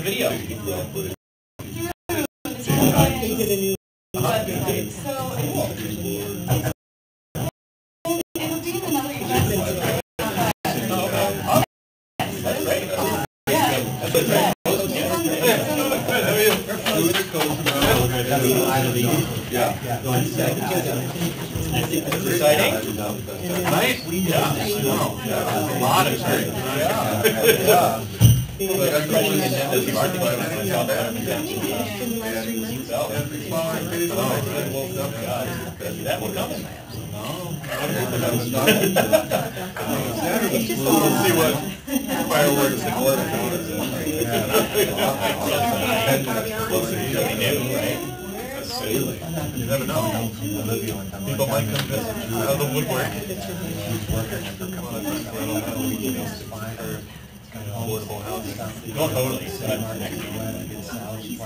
video. Exciting? Nice? Yeah. A lot of exciting. That will come. We'll see what fireworks and water you never know. People might come visit out of the woodwork. Affordable house. No, totally.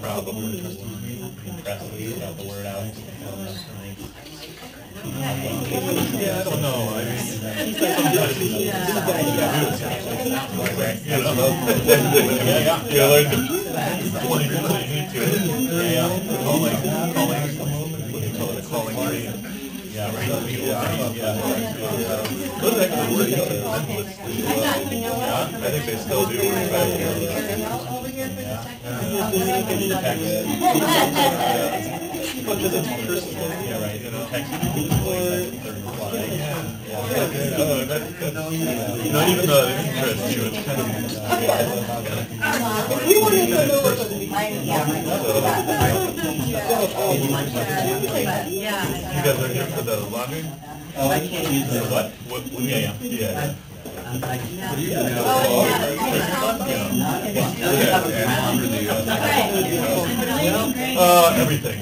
Probably. Impressively about the word out. Yeah, I don't know. I mean, I think they still do. Because it's personal. Yeah, right. You know, text not even the interest you. It's kind of. We wanted to know what the You guys are here for the laundry? Oh, I can't use the what? Yeah. Everything.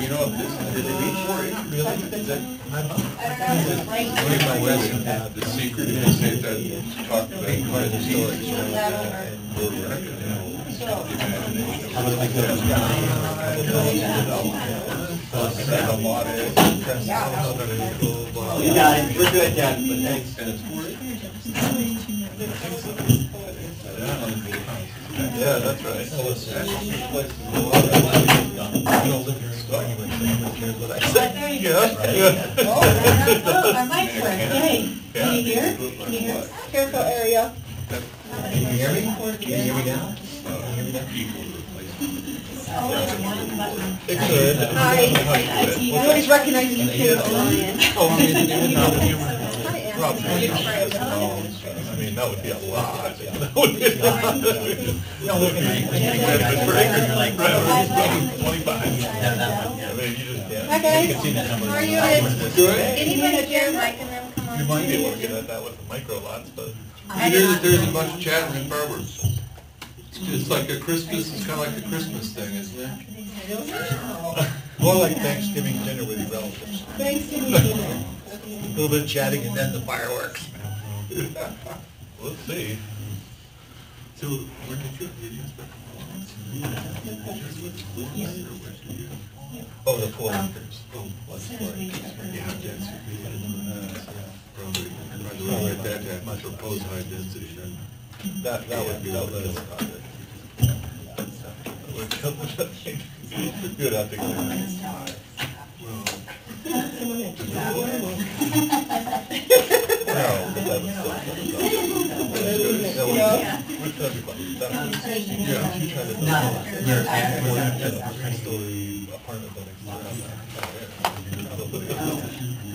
You know, is it each really? One of my lessons, the secret is that talk about part of the stories. You got it. We're good, Dad. But thanks. Yeah, that's right. You don't live here in Stoneway, so nobody cares what I say. Our mics work. Hey, can you hear? Can you hear? Careful area. Can you hear me? Can you hear me now? It could. Hi. Nobody's recognizing you too. I mean, that would be a lot. That would be a lot. Yeah, look at me. 25. I mean, you just can't. Hi guys. How are you? Anyone at your mic and them come on? You might be able to get at that with the micro lots, but. There's a bunch of chattering and fireworks. It's like a Christmas, it's kind of like a Christmas thing, isn't it? More like Thanksgiving dinner with your relatives. Thanksgiving dinner. A little bit of chatting and then the fireworks. Let's see. So, where did you Oh, the 4 acres. Yeah, that's probably at that much proposed high density. That would be a little project. You'd have to go.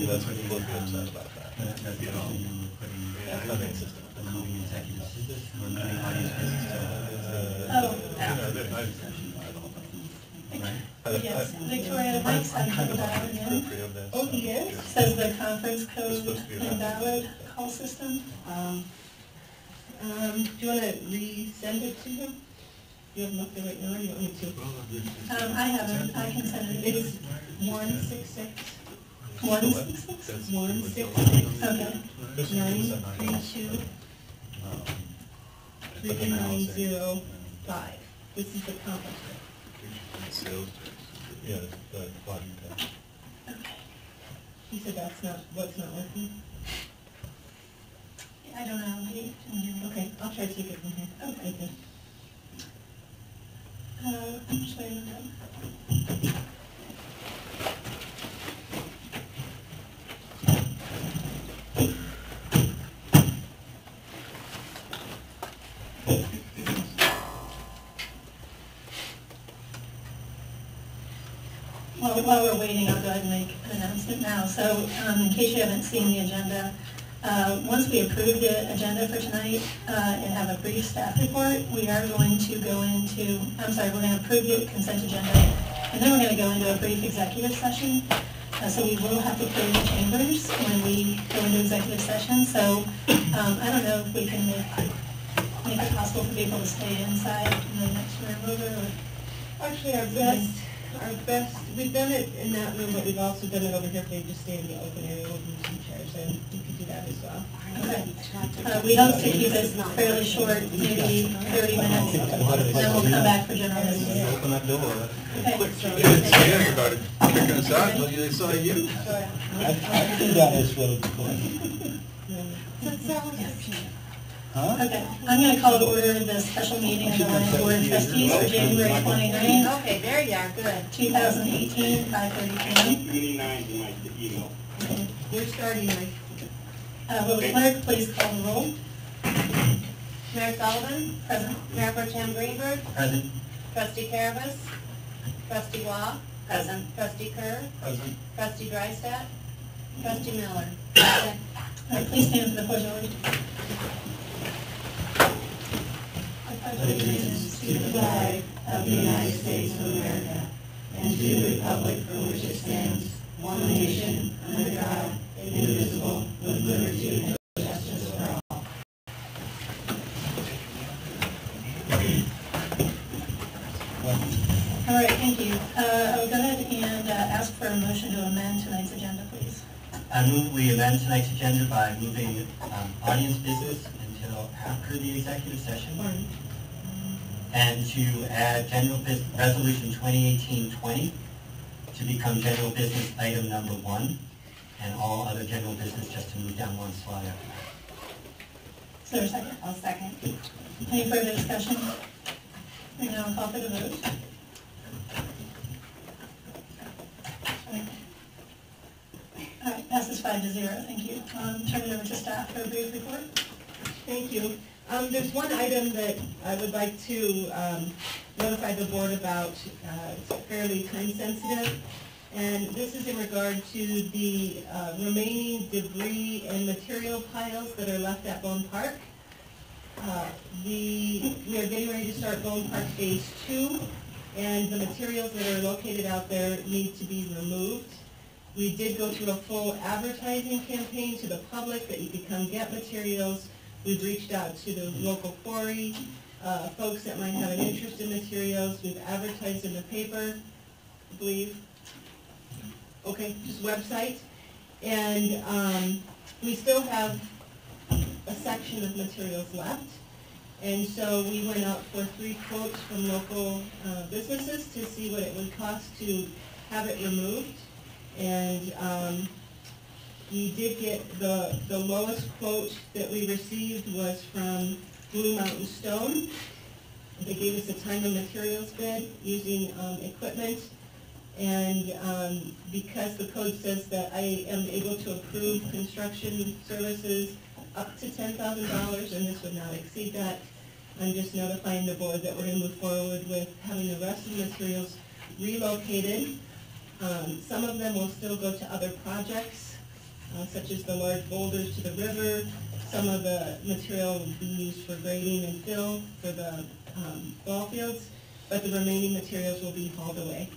That's when you look upset about that. Yes, Victoria Mike's having a dial in. Oh, he is? Says the conference code invalid call system. Do you want to resend it to him? You have nothing right now, or you want me to? I haven't, I can send it. It's 166. 166? 166, okay. 932 3905. This is the conference code. Yeah, the lodging tax. Okay. He said that's not, what's not working? Yeah. I don't know. Okay, I'll try to take it from here. Okay. Actually, I don't know. Well, while we're waiting, I'll go ahead and make an announcement now. So, in case you haven't seen the agenda, once we approve the agenda for tonight and have a brief staff report, we are going to go into, we're going to approve the consent agenda, and then we're going to go into a brief executive session. So we will have to clear the chambers when we go into executive session. So I don't know if we can make it possible for people to stay inside in the next room over. Or Actually, our best, we've done it in that room, but we've also done it over here, if they just stay in the open area, we'll move some chairs in, we could do that as well. Okay. We hope to keep this fairly short, maybe 30 minutes, and then we'll come back for general business. Open that door. Okay. You didn't see anybody kicking us out until they saw you. I think that is really cool. Okay, I'm going to call to order the special meeting of the Lions Board of Trustees for January 29th, Okay, there you are, good. 2018, 5:30 p.m. You're starting, Mike. Will the clerk please call the roll? Mayor Sullivan? Present. Mayor Pro Tem Greenberg? Present. Trustee Carabas? Trustee Waugh? Present. Trustee Kerr? Present. Trustee Drystat? Trustee Miller? Please stand for the pledge of allegiance. Allegiance to the flag of the United States of America and to the republic for which it stands, one nation, under God, indivisible, with liberty and justice for all. All right, thank you. I'll go ahead and ask for a motion to amend tonight's agenda, please. I move we amend tonight's agenda by moving audience business until after the executive session, and to add general business, resolution 2018-20 to become general business item number 1, and all other general business just to move down one slide after that. Is there a second? I'll second. Any further discussion? We now call for the vote. All right, passes 5-0. Thank you. Turn it over to staff for a brief report. Thank you. There's one item that I would like to notify the board about. It's fairly time sensitive, and this is in regard to the remaining debris and material piles that are left at Bone Park. We are getting ready to start Bone Park Phase 2, and the materials that are located out there need to be removed. We did go through a full advertising campaign to the public that you could come get materials. We've reached out to the local quarry, folks that might have an interest in materials. We've advertised in the paper, I believe. Okay, just website. And we still have a section of materials left. And so we went out for 3 quotes from local businesses to see what it would cost to have it removed. And we did get the lowest quote that we received was from Blue Mountain Stone. They gave us a time and materials bid using equipment. And because the code says that I am able to approve construction services up to $10,000, and this would not exceed that, I'm just notifying the board that we're going to move forward with having the rest of the materials relocated. Some of them will still go to other projects, such as the large boulders to the river. Some of the material will be used for grading and fill for the ball fields, but the remaining materials will be hauled away.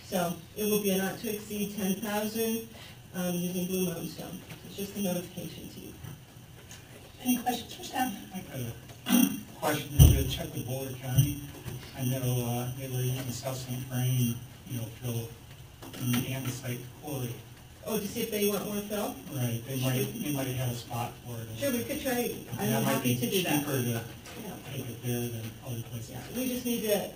So it will be a not to exceed $10,000 using Blue Mountain Stone. It's just a notification to you. Any questions for staff? I got a question to check with Boulder County. I know they were using South St. Vrain, fill in the andesite quarry. Oh, to see if they want more fill? Right, they might have a spot for it. Sure, we could try. I'm That might happy be to do that. cheaper to Yeah. take it there than other places. Yeah, we just need to,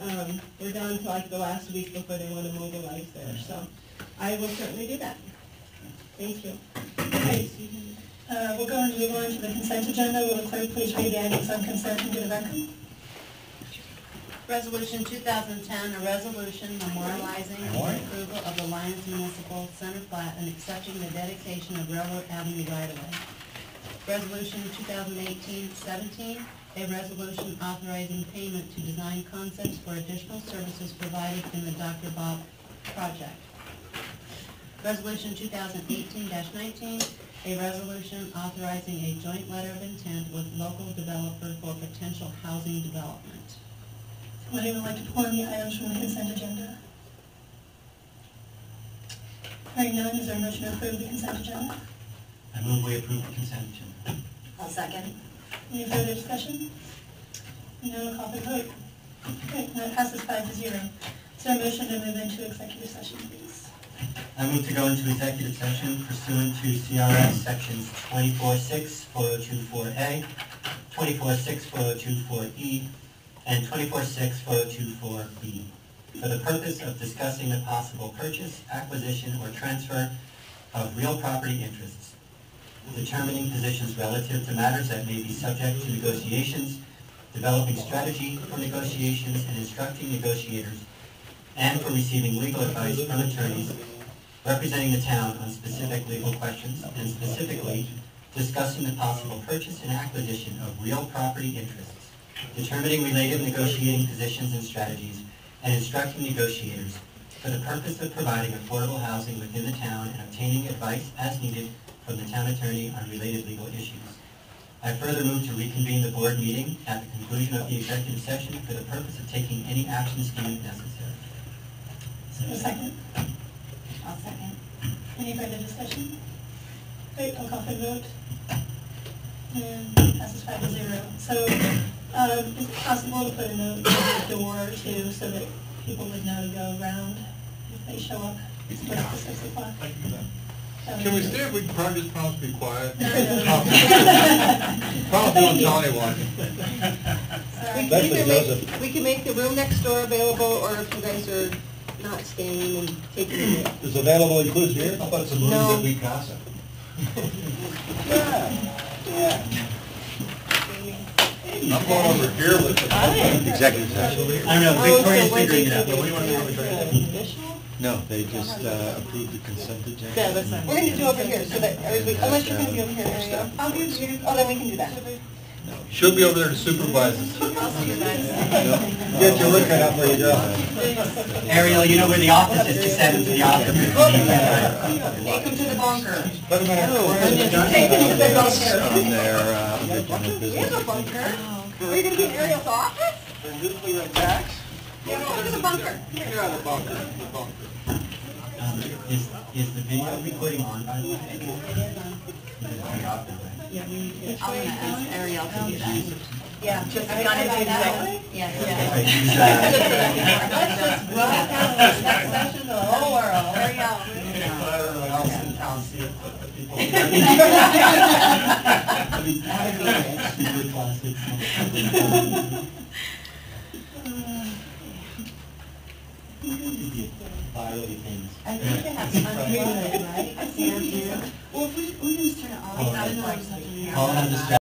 we're down to like the last week before they want to mobilize there, so I will certainly do that. Thank you. Okay, Susan. We'll go and move on to the consent agenda. Will the clerk please read the items on consent into the record? Resolution 2010, a resolution memorializing the approval of the Lyons Municipal Center Plat and accepting the dedication of Railroad Avenue right-of-way. Resolution 2018-17, a resolution authorizing payment to Design Concepts for additional services provided in the Dr. Bob project. Resolution 2018-19, a resolution authorizing a joint letter of intent with local developer for potential housing development. Would anyone like to pull any items from the consent agenda? Hearing none, is there a motion to approve the consent agenda? I move we approve the consent agenda. I'll second. Any further discussion? No, I'll call for the vote. Okay, and that passes 5-0. Is there a motion to move into executive session, please? I move to go into executive session pursuant to CRS sections 24.6, 4024A, 24.6, 4024E, and 24.6, 4024B, for the purpose of discussing the possible purchase, acquisition, or transfer of real property interests, determining positions relative to matters that may be subject to negotiations, developing strategy for negotiations, and instructing negotiators, and for receiving legal advice from attorneys representing the town on specific legal questions, and specifically discussing the possible purchase and acquisition of real property interests, determining related negotiating positions and strategies, and instructing negotiators for the purpose of providing affordable housing within the town and obtaining advice as needed from the town attorney on related legal issues. I further move to reconvene the board meeting at the conclusion of the executive session for the purpose of taking any actions deemed necessary. Is there a second? I'll second. Any further discussion? Great, I'll call for the vote. And passes 5-0. So, is it possible to put a note on the door too, so that people would know to go around if they show up? It's supposed to 6 o'clock. Can we stay, we can probably just promise to be quiet? No. Promise we won't tell anyone. We can we can make the room next door available, or if you guys are not staying and taking it. Is available includes here? How about some rooms No. that we gossip? Yeah. I'm going over here with the... Executive session. I don't know, Victoria's figuring it out. What do you want to do with the Additional? No, they just approved the consent agenda. Yeah, that's fine. We're going to do over here, so that, unless you're going to be over here, Ariel. I'll be here. Oh, then we can do that. She'll be over there to supervise us. I'll see you guys. Get your work cut out for you, Joe. Ariel, you know where the office is, to send them to the office. Take them to the bunker. Wait a minute. Take them to the bunker. On their general We business. have a bunker. Are you going to be in Ariel's office? Yeah, go to the bunker. Get out of the bunker, the bunker. Is the video recording on, by the way? I'm going to ask Ariel to do that. Yeah, just Are you kind of gonna do do that. that? Yes. Let's just broadcast this next session to the whole world. Ariel. Everyone else in town see it, but the people. Super classic. Viral things. I think they have unmuted, right? I see them here. Well, if we just turn it off. Paul has a